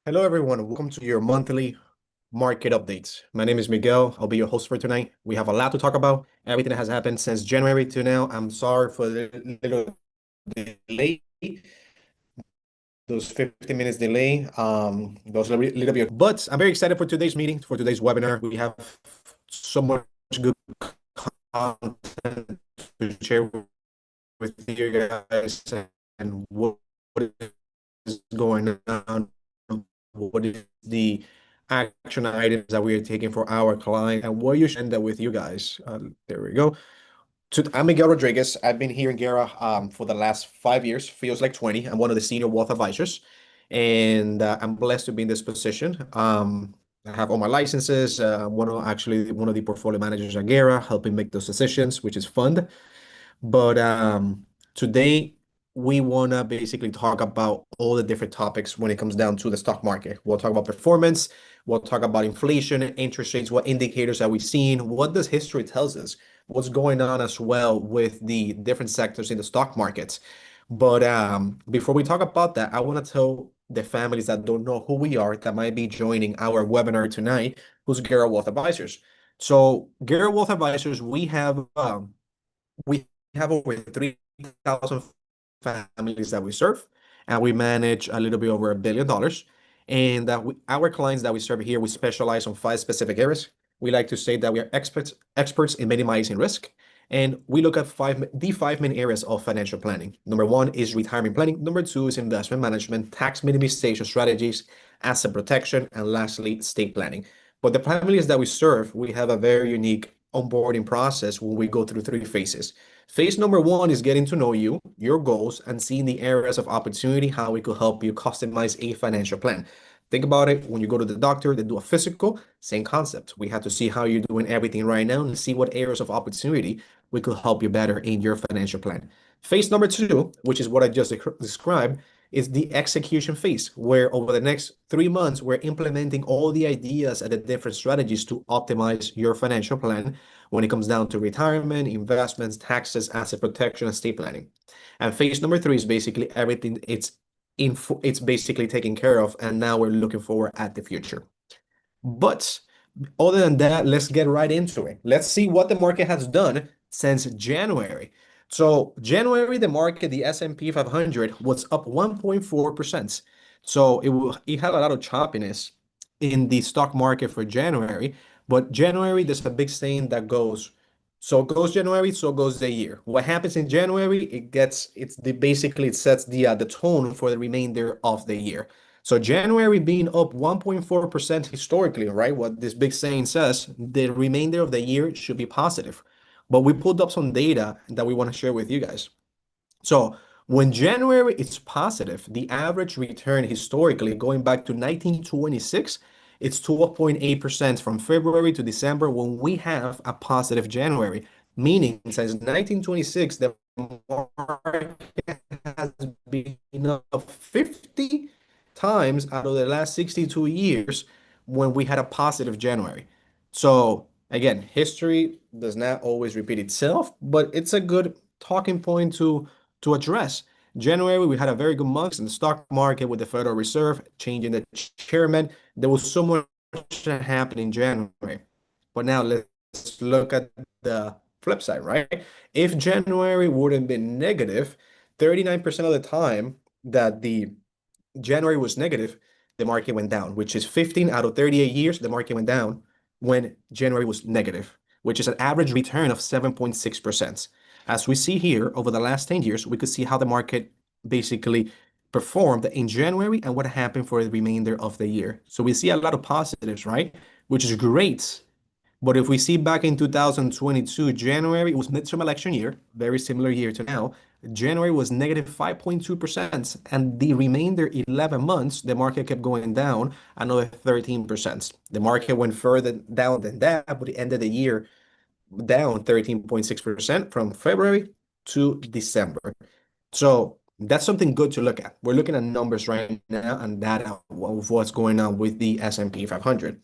Hello, everyone. Welcome to your monthly market updates. My name is Miguel. I'll be your host for tonight. We have a lot to talk about. Everything that has happened since January to now. I'm sorry for the little delay, those 15 minutes delay. Those little bit, but I'm very excited for today's meeting, for today's webinar. We have so much good content to share with you guys and what is going on, what is the action items that we are taking for our client, and what you should end up with you guys. There we go. I'm Miguel Rodriguez. I've been here in Guerra for the last 5 years, feels like 20. I'm one of the senior wealth advisors, and I'm blessed to be in this position. I have all my licenses. One of the portfolio managers at Guerra, helping make those decisions, which is fun. But today we want to basically talk about all the different topics when it comes down to the stock market. We'll talk about performance, we'll talk about inflation, interest rates, what indicators are we seeing, what does history tells us, what's going on as well with the different sectors in the stock markets. But before we talk about that, I want to tell the families that don't know who we are that might be joining our webinar tonight, who's Guerra Wealth Advisors. So Guerra Wealth Advisors, we have over 3,000 families that we serve, and we manage a little bit over $1 billion. And our clients that we serve here, we specialize on 5 specific areas. We like to say that we are experts in minimizing risk, and we look at the five main areas of financial planning. Number one is retirement planning. Number two is investment management, tax minimization strategies, asset protection, and lastly, estate planning. But the families that we serve, we have a very unique onboarding process when we go through 3 phases. Phase number one is getting to know you, your goals, and seeing the areas of opportunity, how we could help you customize a financial plan. Think about it when you go to the doctor, they do a physical, same concept. We have to see how you're doing everything right now and see what areas of opportunity we could help you better in your financial plan. Phase number two, which is what I just described, is the execution phase, where over the next 3 months, we're implementing all the ideas and the different strategies to optimize your financial plan when it comes down to retirement, investments, taxes, asset protection, and estate planning. And phase number three is basically everything it's basically taken care of, and now we're looking forward at the future. But other than that, let's get right into it. Let's see what the market has done since January. So January, the market, the S&P 500 was up 1.4%. So it had a lot of choppiness in the stock market for January. But January, there's a big saying that goes, so goes January, so goes the year. What happens in January, basically it sets the tone for the remainder of the year. So January being up 1.4% historically, right? What this big saying says, the remainder of the year should be positive. But we pulled up some data that we want to share with you guys. So when January is positive, the average return historically going back to 1926, it's 12.8% from February to December when we have a positive January. Meaning since 1926, the market has been up 50 times out of the last 62 years when we had a positive January. So again, history does not always repeat itself, but it's a good talking point to address. January, we had a very good month in the stock market with the Federal Reserve changing the chairman. There was so much that happened in January. But now let's look at the flip side, right? If January wouldn't been negative, 39% of the time that the January was negative, the market went down, which is 15 out of 38 years, the market went down when January was negative, which is an average return of 7.6%. As we see here, over the last 10 years, we could see how the market basically performed in January and what happened for the remainder of the year. So we see a lot of positives, right? Which is great. But if we see back in 2022, January, it was midterm election year, very similar year to now. January was negative 5.2%, and the remainder 11 months, the market kept going down another 13%. The market went further down than that, but the end of the year down 13.6% from February to December. So that's something good to look at. We're looking at numbers right now and data of what's going on with the S&P 500.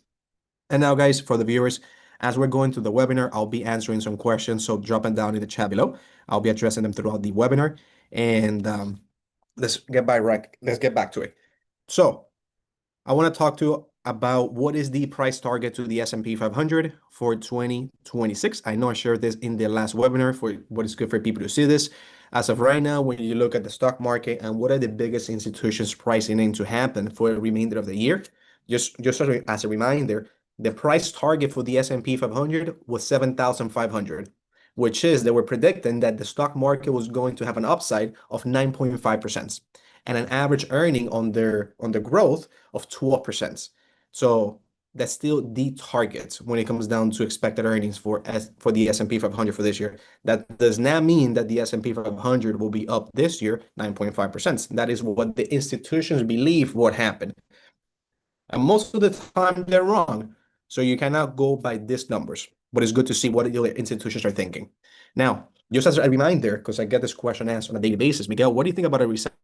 And now, guys, for the viewers, as we're going through the webinar, I'll be answering some questions. So drop them down in the chat below. I'll be addressing them throughout the webinar. And let's get back to it. So I want to talk to you about what is the price target to the S&P 500 for 2026. I know I shared this in the last webinar for what is good for people to see this. As of right now, when you look at the stock market and what are the biggest institutions pricing in to happen for the remainder of the year, just as a reminder, the price target for the S&P 500 was 7,500, which is they were predicting that the stock market was going to have an upside of 9.5% and an average earning on their growth of 12%. So that's still the target when it comes down to expected earnings for the S&P 500 for this year. That does not mean that the S&P 500 will be up this year 9.5%. That is what the institutions believe would happen. And most of the time they're wrong. So you cannot go by these numbers, but it's good to see what the other institutions are thinking. Now, just as a reminder, because I get this question asked on a daily basis, Miguel, what do you think about a recession?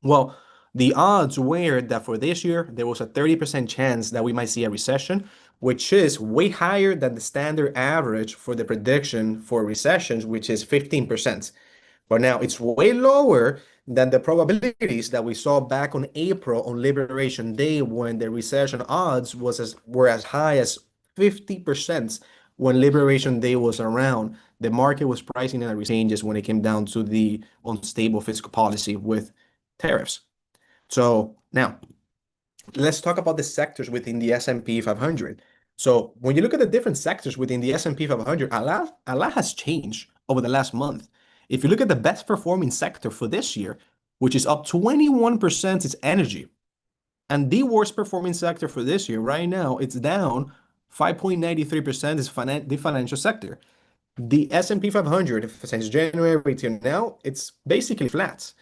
Well, the odds were that for this year, there was a 30% chance that we might see a recession, which is way higher than the standard average for the prediction for recessions, which is 15%. But now it's way lower than the probabilities that we saw back on April on Liberation Day when the recession odds were as high as 50% when Liberation Day was around. The market was pricing in changes when it came down to the unstable fiscal policy with tariffs. So now let's talk about the sectors within the S&P 500. So when you look at the different sectors within the S&P 500, a lot has changed over the last month. If you look at the best performing sector for this year, which is up 21%, it's energy. And the worst performing sector for this year, right now, it's down 5.93% is the financial sector. The S&P 500 since January to now, it's basically flat.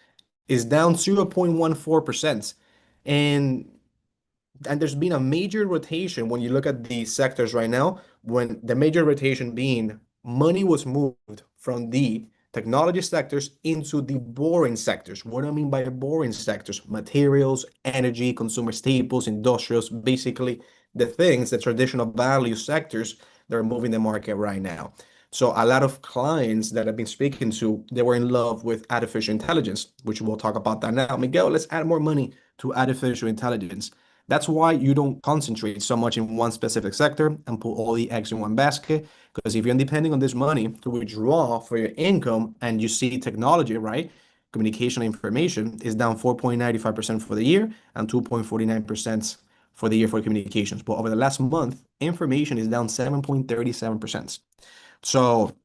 It's down 0.14%. And there's been a major rotation when you look at the sectors right now, when the major rotation being money was moved from the technology sectors into the boring sectors. What do I mean by the boring sectors? Materials, energy, consumer staples, industrials, basically the things, the traditional value sectors that are moving the market right now. So a lot of clients that I've been speaking to, they were in love with artificial intelligence, which we'll talk about that now. Miguel, let's add more money to artificial intelligence. That's why you don't concentrate so much in one specific sector and put all the eggs in one basket. Because if you're depending on this money to withdraw for your income and you see technology, right? Communication information is down 4.95% for the year and 2.49% for the year for communications. But over the last month, information is down 7.37%. So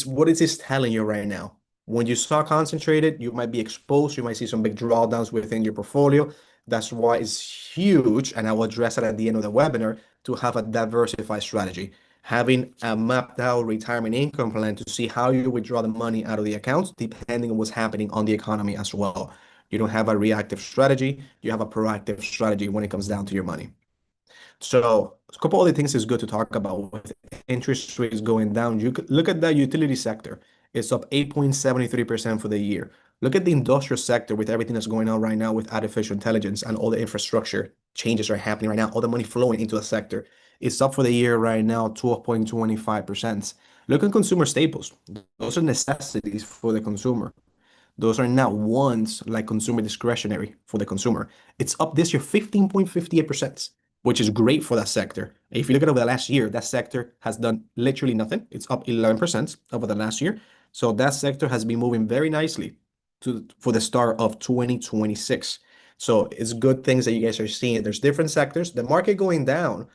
what is this telling you right now? When you start concentrated, you might be exposed. You might see some big drawdowns within your portfolio. That's why it's huge, and I will address it at the end of the webinar, to have a diversified strategy. Having a mapped out retirement income plan to see how you withdraw the money out of the accounts, depending on what's happening on the economy as well. You don't have a reactive strategy, you have a proactive strategy when it comes down to your money. So a couple other things is good to talk about with interest rates going down. You could look at the utility sector. It's up 8.73% for the year. Look at the industrial sector with everything that's going on right now with artificial intelligence and all the infrastructure changes are happening right now, all the money flowing into the sector. It's up for the year right now, 12.25%. Look at consumer staples. Those are necessities for the consumer. Those are not wants like consumer discretionary for the consumer. It's up this year 15.58%, which is great for that sector. If you look at over the last year, that sector has done literally nothing. It's up 11% over the last year. So that sector has been moving very nicely for the start of 2026. So it's good things that you guys are seeing. There's different sectors. The market going down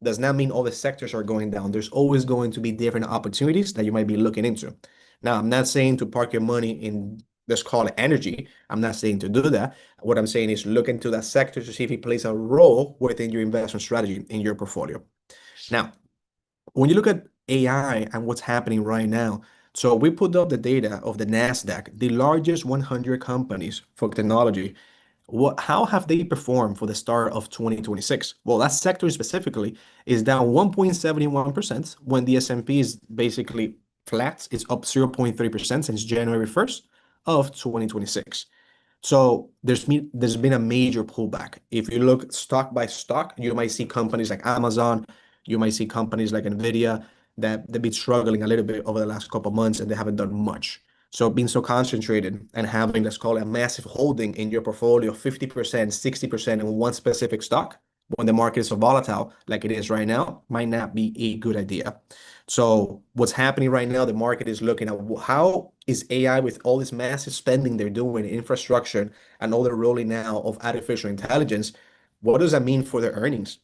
does not mean all the sectors are going down. There's always going to be different opportunities that you might be looking into. Now, I'm not saying to park your money in, let's call it energy. I'm not saying to do that. What I'm saying is look into that sector to see if it plays a role within your investment strategy in your portfolio. Now, when you look at AI and what's happening right now, so we put up the data of the NASDAQ, the largest 100 companies for technology. How have they performed for the start of 2026? Well, that sector specifically is down 1.71% when the S&P is basically flat. It's up 0.3% since January 1st of 2026. So there's been a major pullback. If you look stock by stock, you might see companies like Amazon, you might see companies like Nvidia that they've been struggling a little bit over the last couple of months and they haven't done much. So being so concentrated and having, let's call it a massive holding in your portfolio, 50%, 60% in one specific stock, when the market is so volatile like it is right now, might not be a good idea. So what's happening right now, the market is looking at how is AI with all this massive spending they're doing in infrastructure and all the rolling now of artificial intelligence, what does that mean for their earnings?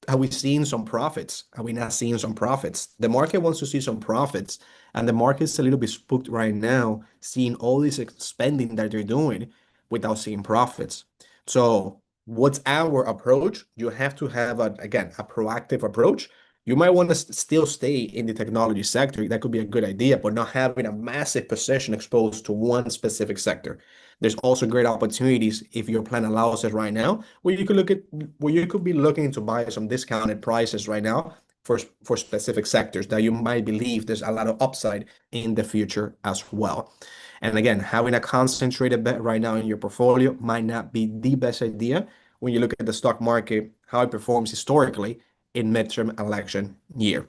Are we seeing some profits? Are we not seeing some profits? The market wants to see some profits, and the market's a little bit spooked right now, seeing all this spending that they're doing without seeing profits. So, what's our approach? You have to have again a proactive approach. You might want to still stay in the technology sector. That could be a good idea, but not having a massive position exposed to one specific sector. There's also great opportunities if your plan allows it right now, where you could be looking to buy some discounted prices right now for specific sectors that you might believe there's a lot of upside in the future as well. And again, having a concentrated bet right now in your portfolio might not be the best idea when you look at the stock market, how it performs historically in midterm election year.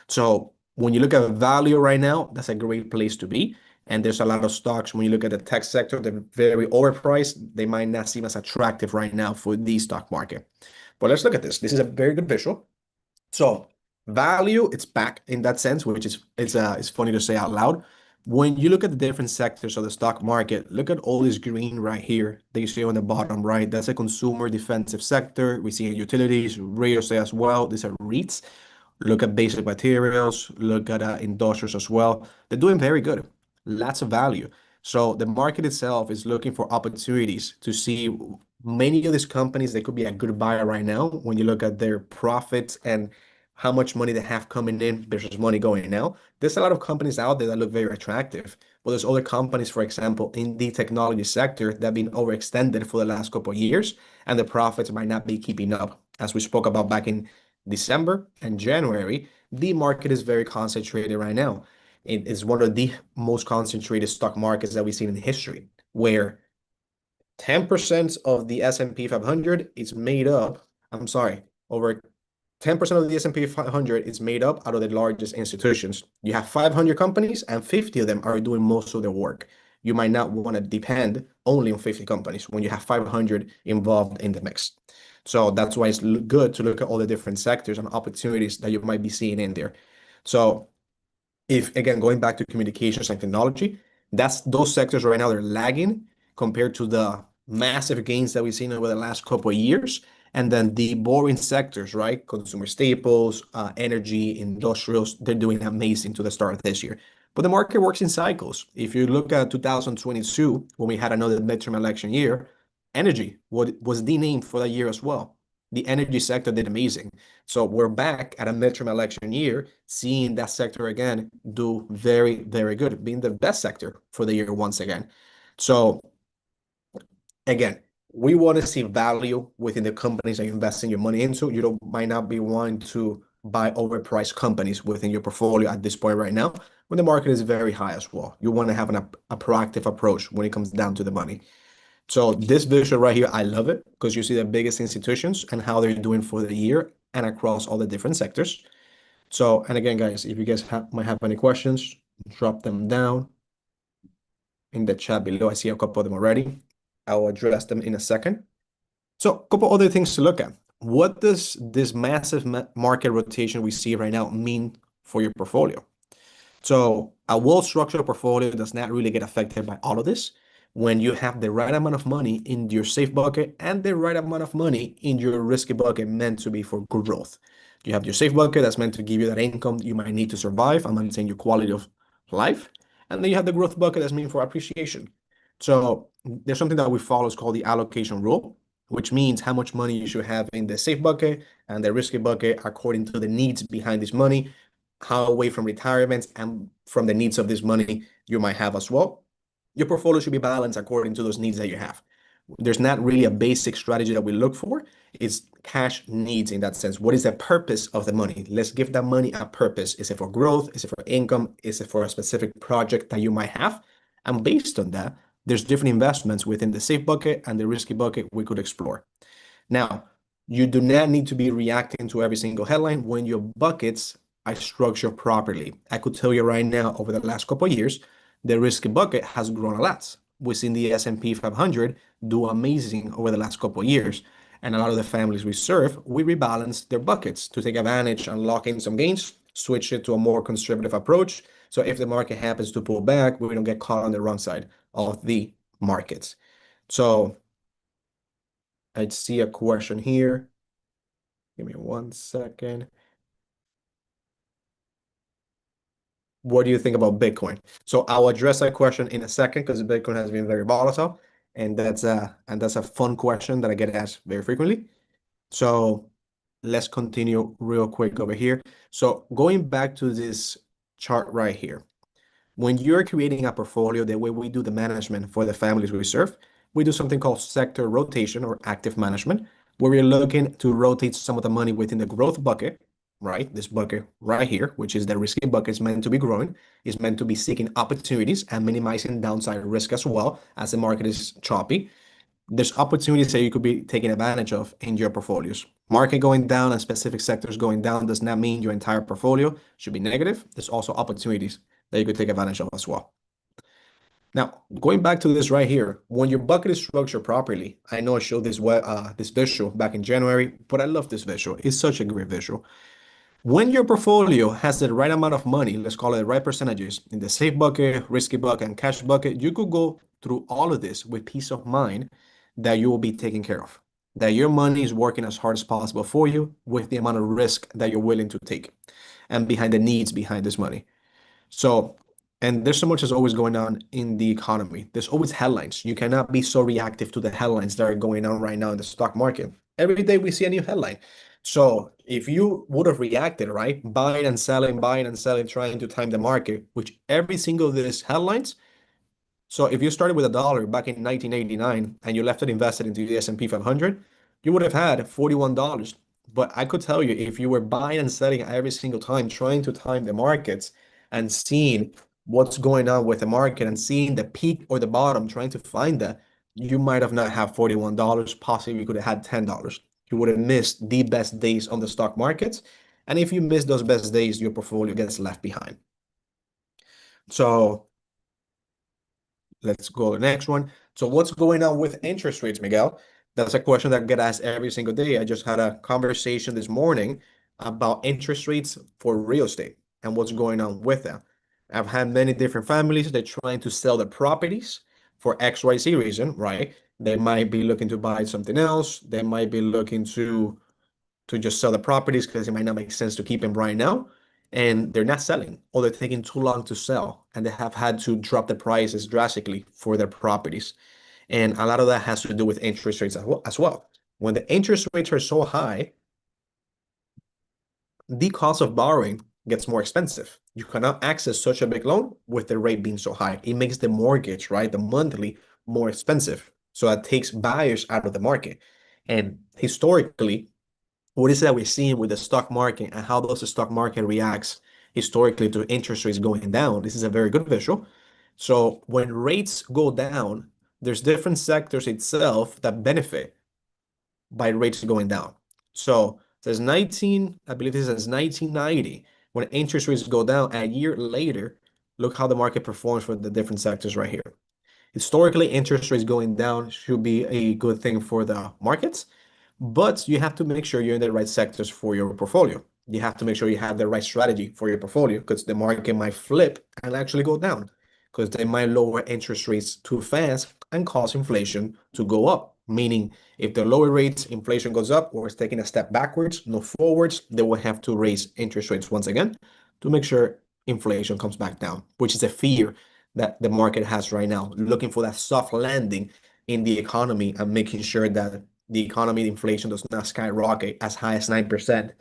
So when you look at value right now, that's a great place to be. And there's a lot of stocks when you look at the tech sector, they're very overpriced. They might not seem as attractive right now for the stock market. But let's look at this. This is a very good visual. So value, it's back in that sense, which is it's funny to say out loud. When you look at the different sectors of the stock market, look at all this green right here that you see on the bottom right. That's a consumer defensive sector. We see utilities, real estate as well. These are REITs. Look at basic materials, look at industrials as well. They're doing very good, lots of value. So the market itself is looking for opportunities to see many of these companies. They could be a good buyer right now when you look at their profits and how much money they have coming in versus money going out. There's a lot of companies out there that look very attractive. But there's other companies, for example, in the technology sector that have been overextended for the last couple of years, and the profits might not be keeping up. As we spoke about back in December and January, the market is very concentrated right now. It is one of the most concentrated stock markets that we've seen in history, where 10% of the S&P 500 is made up, I'm sorry, over 10% of the S&P 500 is made up out of the largest institutions. You have 500 companies and 50 of them are doing most of the work. You might not want to depend only on 50 companies when you have 500 involved in the mix. So that's why it's good to look at all the different sectors and opportunities that you might be seeing in there. So if again, going back to communications and technology, that's those sectors right now, they're lagging compared to the massive gains that we've seen over the last couple of years. And then the boring sectors, right? Consumer staples, energy, industrials, they're doing amazing to the start of this year. But the market works in cycles. If you look at 2022, when we had another midterm election year, energy was the name for that year as well. The energy sector did amazing. So we're back at a midterm election year, seeing that sector again do very, very good, being the best sector for the year once again. So again, we want to see value within the companies that you're investing your money into. You don't might not be wanting to buy overpriced companies within your portfolio at this point right now, when the market is very high as well. You want to have a proactive approach when it comes down to the money. So this visual right here, I love it because you see the biggest institutions and how they're doing for the year and across all the different sectors. So, and again, guys, if you guys might have any questions, drop them down in the chat below. I see a couple of them already. I'll address them in a second. So, a couple other things to look at. What does this massive market rotation we see right now mean for your portfolio? So a well-structured portfolio does not really get affected by all of this when you have the right amount of money in your safe bucket and the right amount of money in your risky bucket meant to be for growth. You have your safe bucket that's meant to give you that income you might need to survive and maintain your quality of life. And then you have the growth bucket that's meant for appreciation. So there's something that we follow is called the allocation rule, which means how much money you should have in the safe bucket and the risky bucket according to the needs behind this money, how away from retirement and from the needs of this money you might have as well. Your portfolio should be balanced according to those needs that you have. There's not really a basic strategy that we look for. It's cash needs in that sense. What is the purpose of the money? Let's give that money a purpose. Is it for growth? Is it for income? Is it for a specific project that you might have? And based on that, there's different investments within the safe bucket and the risky bucket we could explore. Now, you do not need to be reacting to every single headline when your buckets are structured properly. I could tell you right now, over the last couple of years, The risky bucket has grown a lot. We've seen the S&P 500 do amazing over the last couple of years. And a lot of the families we serve, we rebalance their buckets to take advantage and lock in some gains, switch it to a more conservative approach. So if the market happens to pull back, we don't get caught on the wrong side of the markets. So I see a question here. Give me 1 second. What do you think about Bitcoin? So I'll address that question in a second because Bitcoin has been very volatile, and that's a fun question that I get asked very frequently. So let's continue real quick over here. So going back to this chart right here, when you're creating a portfolio, the way we do the management for the families we serve, we do something called sector rotation or active management, where we're looking to rotate some of the money within the growth bucket, right? This bucket right here, which is the risky bucket, is meant to be growing, is meant to be seeking opportunities and minimizing downside risk as well as the market is choppy. There's opportunities that you could be taking advantage of in your portfolios. Market going down and specific sectors going down does not mean your entire portfolio should be negative. There's also opportunities that you could take advantage of as well. Now, going back to this right here, when your bucket is structured properly, I know I showed this visual back in January, but I love this visual. It's such a great visual. When your portfolio has the right amount of money, let's call it the right percentages in the safe bucket, risky bucket, and cash bucket, you could go through all of this with peace of mind that you will be taken care of, that your money is working as hard as possible for you with the amount of risk that you're willing to take and behind the needs behind this money. So, and there's so much that's always going on in the economy. There's always headlines. You cannot be so reactive to the headlines that are going on right now in the stock market. Every day we see a new headline. So if you would have reacted, right, buying and selling, trying to time the market, which every single of these headlines. So if you started with $1 back in 1989 and you left it invested into the S&P 500, you would have had $41. But I could tell you, if you were buying and selling every single time, trying to time the markets and seeing what's going on with the market and seeing the peak or the bottom, trying to find that, you might have not had $41. Possibly you could have had $10. You would have missed the best days on the stock markets. And if you miss those best days, your portfolio gets left behind. So let's go to the next one. So what's going on with interest rates, Miguel? That's a question that I get asked every single day. I just had a conversation this morning about interest rates for real estate and what's going on with them. I've had many different families. They're trying to sell their properties for XYZ reason, right? They might be looking to buy something else. They might be looking to just sell the properties because it might not make sense to keep them right now. And they're not selling, or they're taking too long to sell, and they have had to drop the prices drastically for their properties. And a lot of that has to do with interest rates as well. When the interest rates are so high, the cost of borrowing gets more expensive. You cannot access such a big loan with the rate being so high. It makes the mortgage, right, the monthly, more expensive. So that takes buyers out of the market. And historically, what is it that we're seeing with the stock market and how does the stock market reacts historically to interest rates going down? This is a very good visual. So when rates go down, there's different sectors itself that benefit by rates going down. So there's 19, I believe this is 1990, when interest rates go down, a year later, look how the market performs for the different sectors right here. Historically, interest rates going down should be a good thing for the markets, but you have to make sure you're in the right sectors for your portfolio. You have to make sure you have the right strategy for your portfolio because the market might flip and actually go down because they might lower interest rates too fast and cause inflation to go up. Meaning, if the lower rates, inflation goes up or it's taking a step backwards, no forwards, they will have to raise interest rates once again to make sure inflation comes back down, which is a fear that the market has right now, looking for that soft landing in the economy and making sure that the economy inflation does not skyrocket as high as 9%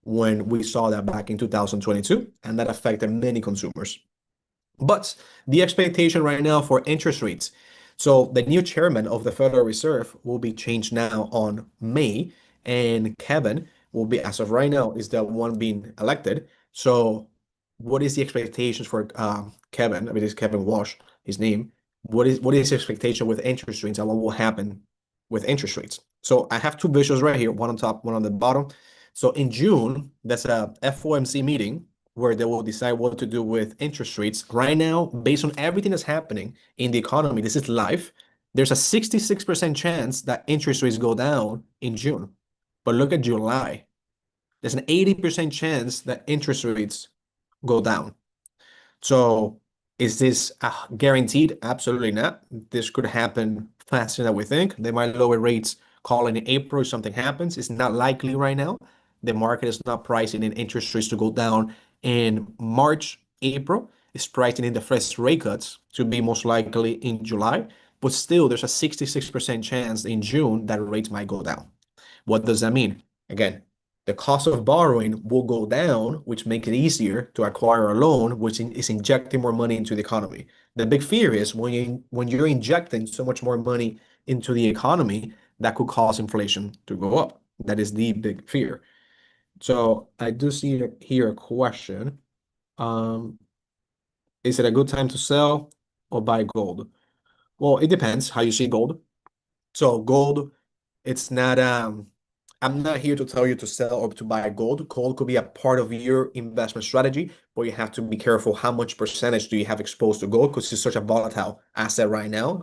when we saw that back in 2022, and that affected many consumers. But the expectation right now for interest rates. So the new chairman of the Federal Reserve will be changed now on May, and Kevin will be, as of right now, is the one being elected. So what is the expectations for Kevin? I mean, it's Kevin Walsh, his name. What is the expectation with interest rates and what will happen with interest rates? So I have two visuals right here, one on top, one on the bottom. So in June, that's a FOMC meeting where they will decide what to do with interest rates. Right now, based on everything that's happening in the economy, this is live. There's a 66% chance that interest rates go down in June. But look at July. There's an 80% chance that interest rates go down. So is this guaranteed? Absolutely not. This could happen faster than we think. They might lower rates, call it in April if something happens. It's not likely right now. The market is not pricing in interest rates to go down in March, April. It's pricing in the first rate cuts to be most likely in July. But still, there's a 66% chance in June that rates might go down. What does that mean? Again, the cost of borrowing will go down, which makes it easier to acquire a loan, which is injecting more money into the economy. The big fear is when you're injecting so much more money into the economy, that could cause inflation to go up. That is the big fear. So I do see here a question. Is it a good time to sell or buy gold? Well, it depends how you see gold. So gold, it's not I'm not here to tell you to sell or to buy gold. Gold could be a part of your investment strategy, but you have to be careful how much percentage do you have exposed to gold because it's such a volatile asset right now.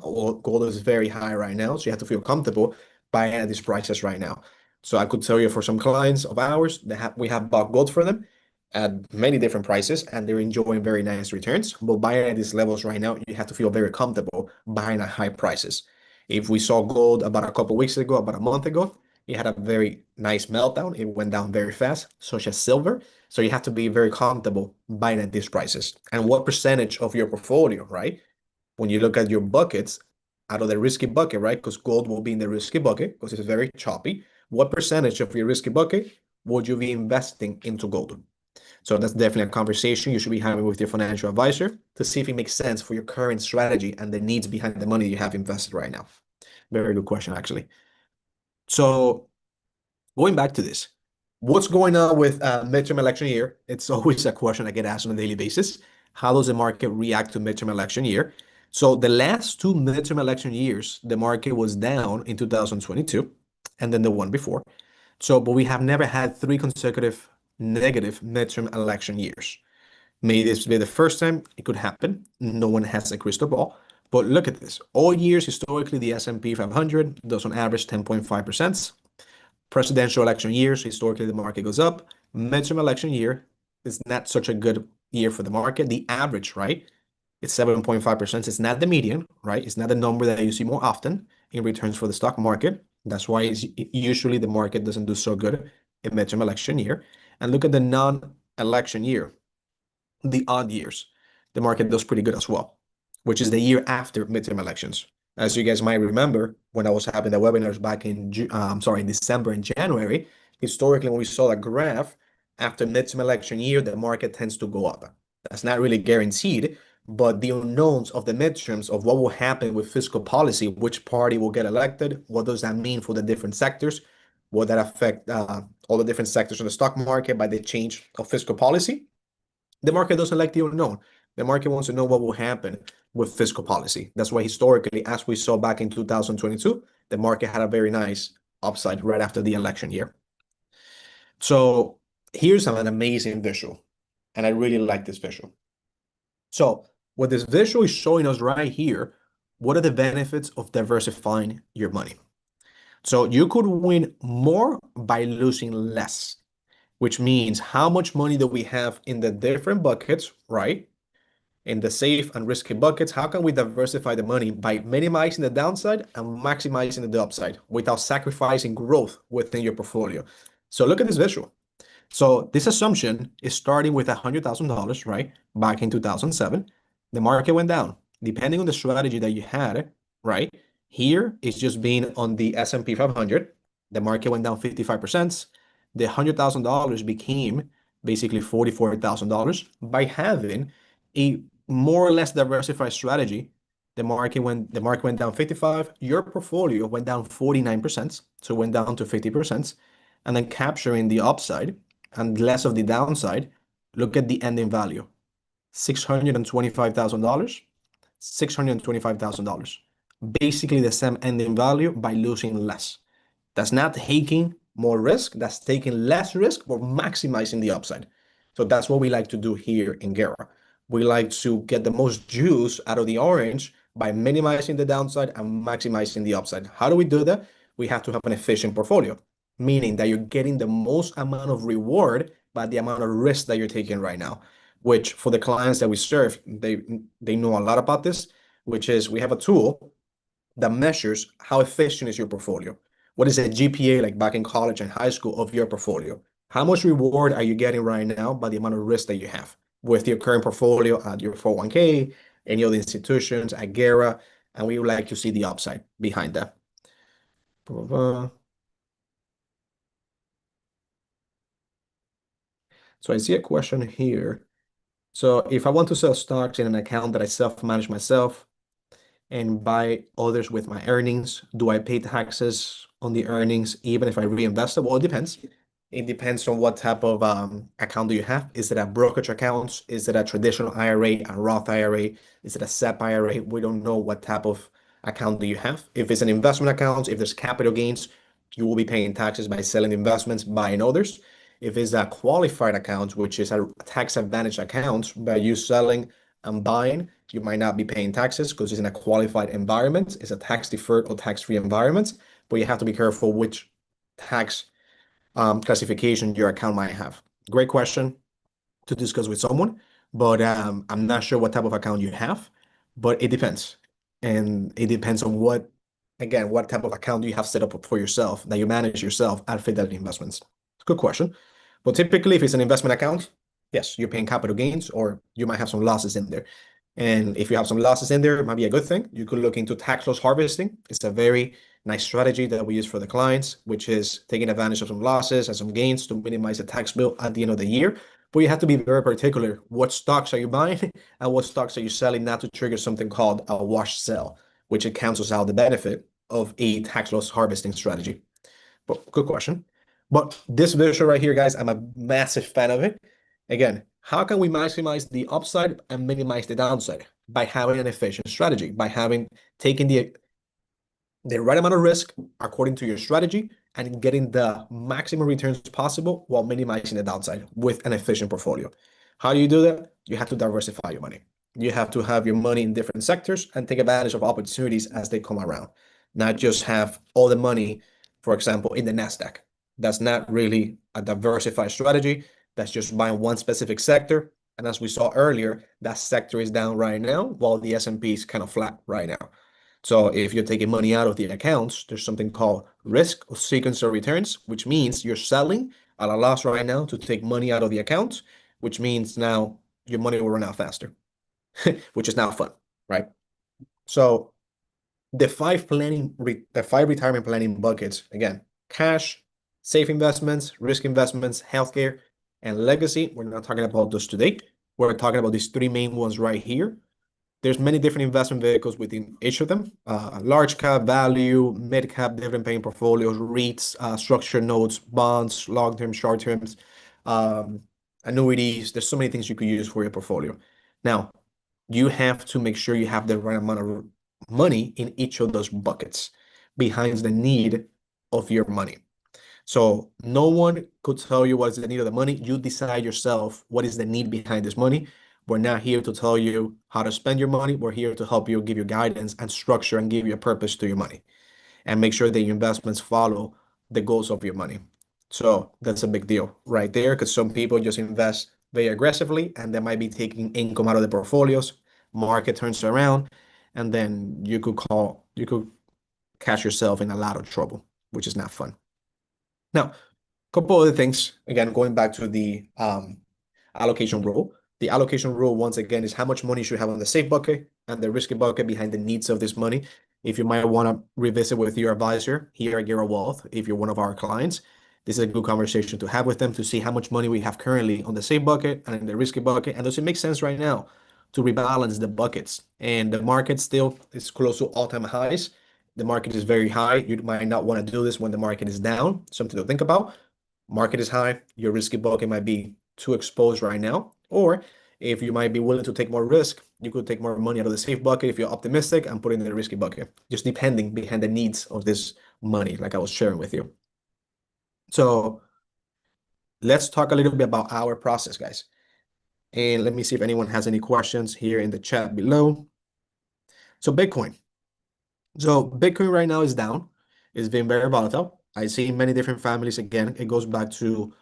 Gold is very high right now, so you have to feel comfortable buying at these prices right now. So I could tell you for some clients of ours that we have bought gold for them at many different prices and they're enjoying very nice returns. But buying at these levels right now, you have to feel very comfortable buying at high prices. If we saw gold about a couple weeks ago, about a month ago, it had a very nice meltdown. It went down very fast, such as silver. So you have to be very comfortable buying at these prices. And what percentage of your portfolio, right? When you look at your buckets out of the risky bucket, right? Because gold will be in the risky bucket because it's very choppy. What percentage of your risky bucket would you be investing into gold? So that's definitely a conversation you should be having with your financial advisor to see if it makes sense for your current strategy and the needs behind the money you have invested right now. Very good question, actually. So going back to this, what's going on with midterm election year? It's always a question I get asked on a daily basis. How does the market react to midterm election year? So the last two midterm election years, the market was down in 2022 and then the one before. So, but we have never had three consecutive negative midterm election years. May this be the first time it could happen. No one has a crystal ball. But look at this. All years, historically, the S&P 500 does on average 10.5%. Presidential election years, historically, the market goes up. Midterm election year is not such a good year for the market. The average, right? It's 7.5%. It's not the median, right? It's not the number that you see more often in returns for the stock market. That's why usually the market doesn't do so good in midterm election year. And look at the non-election year, the odd years. The market does pretty good as well, which is the year after midterm elections. As you guys might remember, when I was having the webinars back in December and January, historically, when we saw a graph after midterm election year, the market tends to go up. That's not really guaranteed, but the unknowns of the midterms of what will happen with fiscal policy, which party will get elected, what does that mean for the different sectors, will that affect all the different sectors of the stock market by the change of fiscal policy? The market doesn't like the unknown. The market wants to know what will happen with fiscal policy. That's why historically, as we saw back in 2022, the market had a very nice upside right after the election year. So here's an amazing visual, and I really like this visual. So what this visual is showing us right here, what are the benefits of diversifying your money? So you could win more by losing less, which means how much money do we have in the different buckets, right? In the safe and risky buckets, how can we diversify the money by minimizing the downside and maximizing the upside without sacrificing growth within your portfolio? So look at this visual. So this assumption is starting with $100,000, right? Back in 2007, the market went down. Depending on the strategy that you had, right? Here it's just being on the S&P 500. The market went down 55%. The $100,000 became basically $44,000 by having a more or less diversified strategy. The market went down 55. Your portfolio went down 49%, so it went down to 50%, and then capturing the upside and less of the downside. Look at the ending value, $625,000, $625,000. Basically the same ending value by losing less. That's not taking more risk, that's taking less risk, but maximizing the upside. So that's what we like to do here in Guerra. We like to get the most juice out of the orange by minimizing the downside and maximizing the upside. How do we do that? We have to have an efficient portfolio, meaning that you're getting the most amount of reward by the amount of risk that you're taking right now, which for the clients that we serve, they know a lot about this, which is we have a tool that measures how efficient is your portfolio. What is a GPA like back in college and high school of your portfolio? How much reward are you getting right now by the amount of risk that you have with your current portfolio at your 401k, any other institutions, at Guerra, and we would like to see the upside behind that. So I see a question here. So if I want to sell stocks in an account that I self-manage myself, and buy others with my earnings? Do I pay taxes on the earnings even if I reinvest it? Well, it depends. It depends on what type of account do you have. Is it a brokerage account? Is it a traditional IRA, a Roth IRA? Is it a SEP IRA? We don't know what type of account do you have. If it's an investment account, if there's capital gains, you will be paying taxes by selling investments, buying others. If it's a qualified account, which is a tax advantage account, by you selling and buying, you might not be paying taxes because it's in a qualified environment. It's a tax deferred or tax-free environment, but you have to be careful which tax classification your account might have. Great question to discuss with someone, but I'm not sure what type of account you have, but it depends. And it depends on what, again, what type of account you have set up for yourself that you manage yourself at Fidelity Investments. Good question. But typically, if it's an investment account, yes, you're paying capital gains or you might have some losses in there. And if you have some losses in there, it might be a good thing. You could look into tax loss harvesting. It's a very nice strategy that we use for the clients, which is taking advantage of some losses and some gains to minimize the tax bill at the end of the year. But you have to be very particular. What stocks are you buying and what stocks are you selling not to trigger something called a wash sell, which it cancels out the benefit of a tax loss harvesting strategy. But good question. But this visual right here, guys, I'm a massive fan of it. Again, how can we maximize the upside and minimize the downside? By having an efficient strategy, by having taken the right amount of risk according to your strategy and getting the maximum returns possible while minimizing the downside with an efficient portfolio. How do you do that? You have to diversify your money. You have to have your money in different sectors and take advantage of opportunities as they come around. Not just have all the money, for example, in the NASDAQ. That's not really a diversified strategy. That's just buying one specific sector. And as we saw earlier, that sector is down right now while the S&P is kind of flat right now. So if you're taking money out of the accounts, there's something called risk or sequence of returns, which means you're selling at a loss right now to take money out of the account, which means now your money will run out faster, which is now fun, right? So the five retirement planning buckets, again, cash, safe investments, risk investments, healthcare, and legacy. We're not talking about those today. We're talking about these three main ones right here. There's many different investment vehicles within each of them. Large cap, value, mid cap, dividend paying portfolios, REITs, structured notes, bonds, long term, short terms, annuities. There's so many things you could use for your portfolio. Now, you have to make sure you have the right amount of money in each of those buckets behind the need of your money. So no one could tell you what is the need of the money. You decide yourself what is the need behind this money. We're not here to tell you how to spend your money. We're here to help you, give you guidance and structure and give you a purpose to your money and make sure that your investments follow the goals of your money. So that's a big deal right there because some people just invest very aggressively and they might be taking income out of the portfolios. Market turns around and then you could catch yourself in a lot of trouble, which is not fun. Now, a couple other things, again, going back to the allocation rule. The allocation rule, once again, is how much money you should have on the safe bucket and the risky bucket behind the needs of this money. If you might want to revisit with your advisor here at Guerra Wealth, if you're one of our clients, this is a good conversation to have with them to see how much money we have currently on the safe bucket and in the risky bucket. And does it make sense right now to rebalance the buckets? And the market still is close to all-time highs. The market is very high. You might not want to do this when the market is down. Something to think about. Market is high. Your risky bucket might be too exposed right now. Or if you might be willing to take more risk, you could take more money out of the safe bucket if you're optimistic and put it in the risky bucket, just depending behind the needs of this money, like I was sharing with you. So let's talk a little bit about our process, guys. And let me see if anyone has any questions here in the chat below. So Bitcoin. So Bitcoin right now is down. It's been very volatile. I see many different families. Again, it goes back to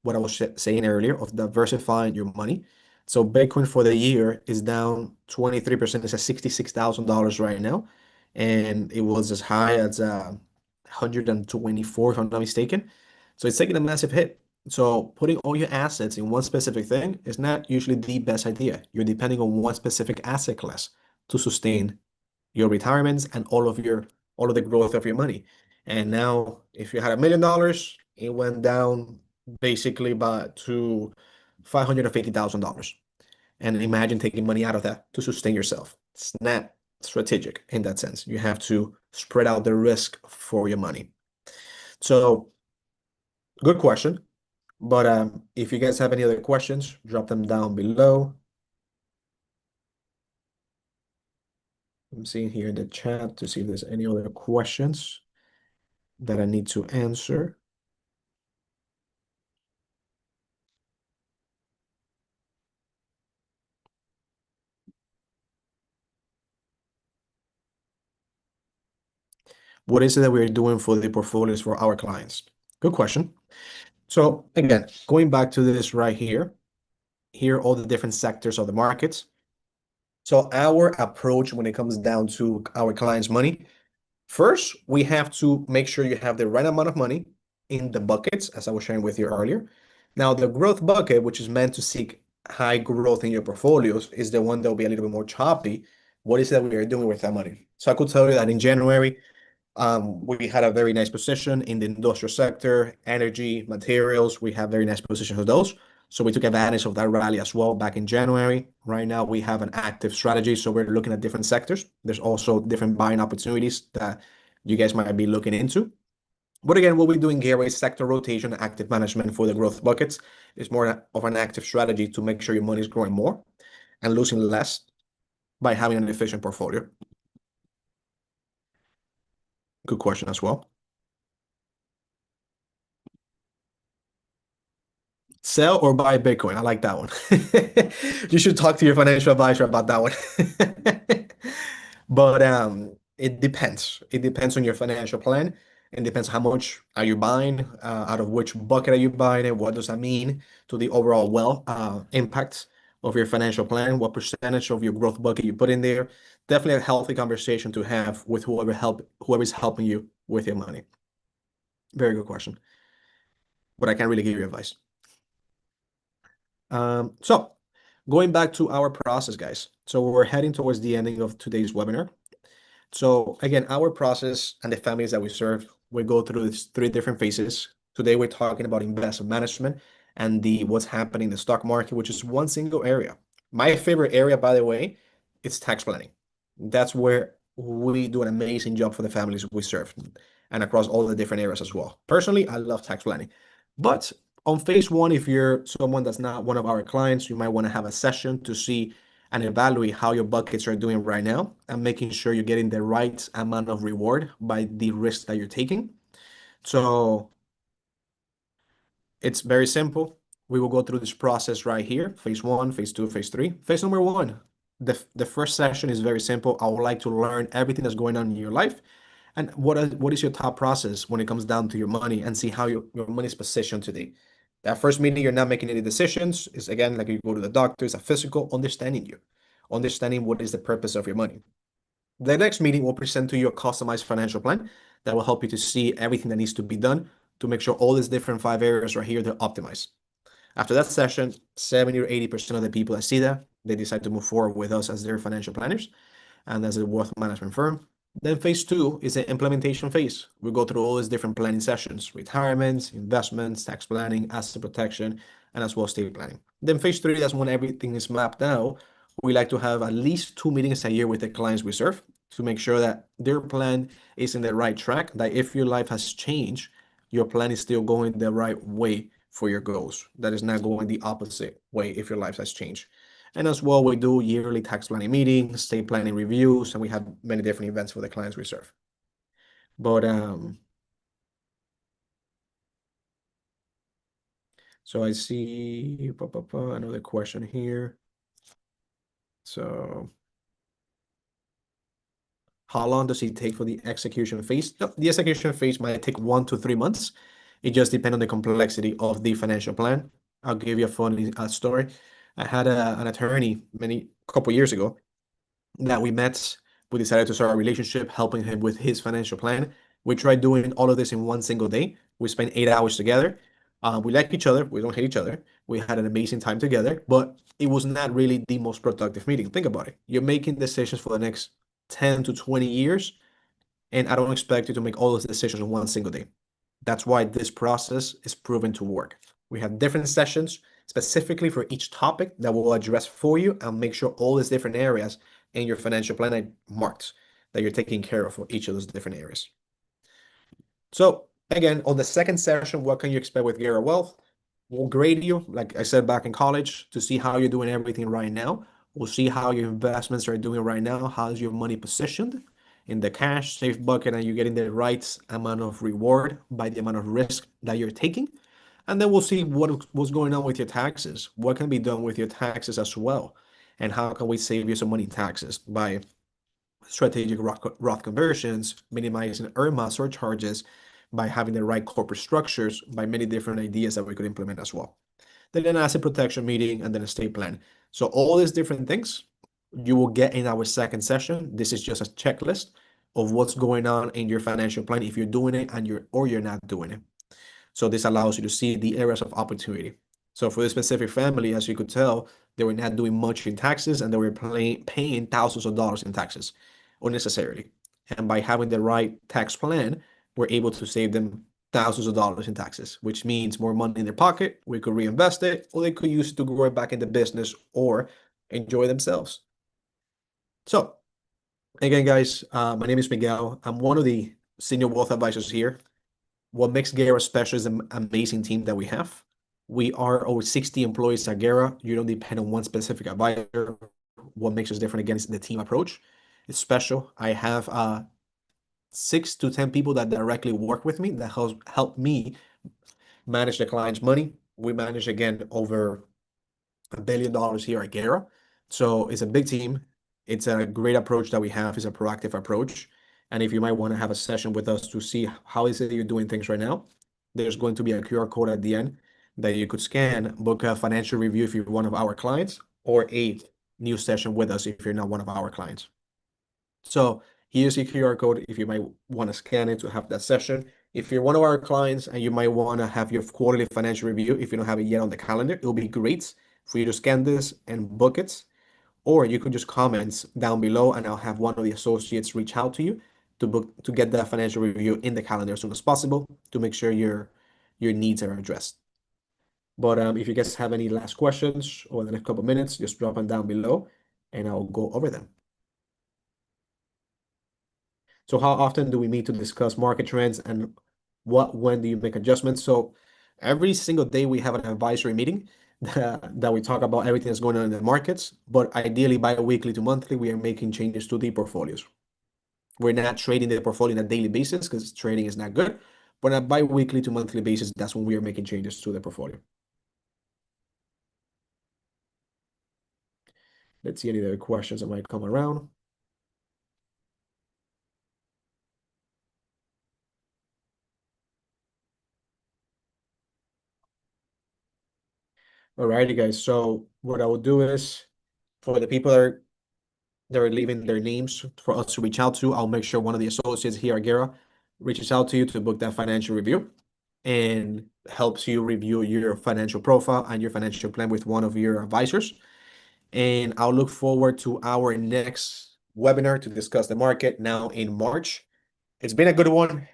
what I was saying earlier of diversifying your money. So Bitcoin for the year is down 23%. It's at $66,000 right now. And it was as high as 124, if I'm not mistaken. So it's taking a massive hit. So putting all your assets in one specific thing is not usually the best idea. You're depending on one specific asset class to sustain your retirements and all of the growth of your money. And now, if you had $1 million, it went down basically by to $550,000. And imagine taking money out of that to sustain yourself. It's not strategic in that sense. You have to spread out the risk for your money. So, good question. But if you guys have any other questions, drop them down below. I'm seeing here in the chat to see if there's any other questions that I need to answer. What is it that we're doing for the portfolios for our clients? Good question. So again, going back to this right here are all the different sectors of the markets. So our approach when it comes down to our clients' money, first, we have to make sure you have the right amount of money in the buckets, as I was sharing with you earlier. Now, the growth bucket, which is meant to seek high growth in your portfolios, is the one that will be a little bit more choppy. What is it that we are doing with that money? So I could tell you that in January, we had a very nice position in the industrial sector, energy, materials. We have very nice positions of those. So we took advantage of that rally as well back in January. Right now, we have an active strategy. So we're looking at different sectors. There's also different buying opportunities that you guys might be looking into. But again, what we're doing here is sector rotation, active management for the growth buckets. It's more of an active strategy to make sure your money is growing more and losing less by having an efficient portfolio. Good question as well. Sell or buy Bitcoin. I like that one. You should talk to your financial advisor about that one. But it depends. It depends on your financial plan. It depends how much are you buying, out of which bucket are you buying, and what does that mean to the overall wealth impact of your financial plan? What percentage of your growth bucket you put in there? Definitely a healthy conversation to have with whoever is helping you with your money. Very good question. But I can't really give you advice. So going back to our process, guys. So we're heading towards the ending of today's webinar. So again, our process and the families that we serve, we go through these three different phases. Today, we're talking about investment management and what's happening in the stock market, which is one single area. My favorite area, by the way, is tax planning. That's where we do an amazing job for the families we serve and across all the different areas as well. Personally, I love tax planning. But on phase one, if you're someone that's not one of our clients, you might want to have a session to see and evaluate how your buckets are doing right now and making sure you're getting the right amount of reward by the risk that you're taking. So it's very simple. We will go through this process right here, phase one, phase two, phase three. Phase number one, the first session is very simple. I would like to learn everything that's going on in your life and what is your top process when it comes down to your money and see how your money is positioned today. That first meeting, you're not making any decisions. Is again, like you go to the doctor, it's a physical understanding you, understanding what is the purpose of your money. The next meeting will present to you a customized financial plan that will help you to see everything that needs to be done to make sure all these different 5 areas right here, they're optimized. After that session, 70 or 80% of the people that see that, they decide to move forward with us as their financial planners and as a wealth management firm. Then phase two is the implementation phase. We go through all these different planning sessions, retirements, investments, tax planning, asset protection, and as well estate planning. Then phase three, that's when everything is mapped out. We like to have at least 2 meetings a year with the clients we serve to make sure that their plan is in the right track, that if your life has changed, your plan is still going the right way for your goals. That is not going the opposite way if your life has changed. And as well, we do yearly tax planning meetings, estate planning reviews, and we have many different events for the clients we serve. But So I see another question here. So how long does it take for the execution phase? No, the execution phase might take 1 to 3 months. It just depends on the complexity of the financial plan. I'll give you a funny story. I had an attorney many couple years ago that we met. We decided to start a relationship, helping him with his financial plan. We tried doing all of this in one single day. We spent 8 hours together. We like each other. We don't hate each other. We had an amazing time together, but it was not really the most productive meeting. Think about it. You're making decisions for the next 10 to 20 years, and I don't expect you to make all those decisions in one single day. That's why this process is proven to work. We have different sessions specifically for each topic that we'll address for you and make sure all these different areas in your financial plan are marked, that you're taking care of for each of those different areas. So again, on the second session, what can you expect with Guerra Wealth? We'll grade you, like I said back in college, to see how you're doing everything right now. We'll see how your investments are doing right now. How's your money positioned in the cash safe bucket, and you're getting the right amount of reward by the amount of risk that you're taking. And then we'll see what's going on with your taxes. What can be done with your taxes as well? And how can we save you some money in taxes by strategic Roth conversions, minimizing IRMA surcharges, by having the right corporate structures, by many different ideas that we could implement as well. Then an asset protection meeting and then a estate plan. So all these different things you will get in our second session. This is just a checklist of what's going on in your financial plan if you're doing it and you're not doing it. So this allows you to see the areas of opportunity. So for this specific family, as you could tell, they were not doing much in taxes and they were paying thousands of dollars in taxes unnecessarily. And by having the right tax plan, we're able to save them thousands of dollars in taxes, which means more money in their pocket. We could reinvest it, or they could use it to grow it back into business or enjoy themselves. So again, guys, my name is Miguel. I'm one of the senior wealth advisors here. What makes Guerra special is the amazing team that we have. We are over 60 employees at Guerra. You don't depend on one specific advisor. What makes us different again is the team approach. It's special. I have 6 to 10 people that directly work with me that help me manage the client's money. We manage again over $1 billion here at Guerra. So it's a big team. It's a great approach that we have. It's a proactive approach. And if you might want to have a session with us to see how is it you're doing things right now, there's going to be a QR code at the end that you could scan, book a financial review if you're one of our clients, or a new session with us if you're not one of our clients. So here's your QR code if you might want to scan it to have that session. If you're one of our clients and you might want to have your quarterly financial review, if you don't have it yet on the calendar, it'll be great for you to scan this and book it. Or you could just comment down below and I'll have one of the associates reach out to you to get that financial review in the calendar as soon as possible to make sure your needs are addressed. But if you guys have any last questions over the next couple of minutes, just drop them down below and I'll go over them. So how often do we meet to discuss market trends and when do you make adjustments? So every single day we have an advisory meeting that we talk about everything that's going on in the markets, but ideally bi-weekly to monthly, we are making changes to the portfolios. We're not trading the portfolio on a daily basis because trading is not good, but on a bi-weekly to monthly basis, that's when we are making changes to the portfolio. Let's see any other questions that might come around. Alrighty, guys. So what I will do is for the people that are leaving their names for us to reach out to, I'll make sure one of the associates here at Guerra reaches out to you to book that financial review and helps you review your financial profile and your financial plan with one of your advisors. And I'll look forward to our next webinar to discuss the market now in March. It's been a good one.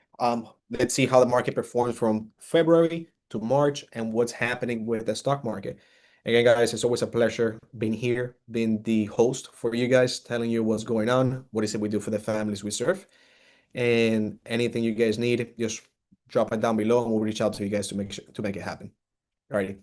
Let's see how the market performs from February to March and what's happening with the stock market. Again, guys, it's always a pleasure being here, being the host for you guys, telling you what's going on, what is it we do for the families we serve, and anything you guys need, just drop it down below and we'll reach out to you guys to make it happen. All righty.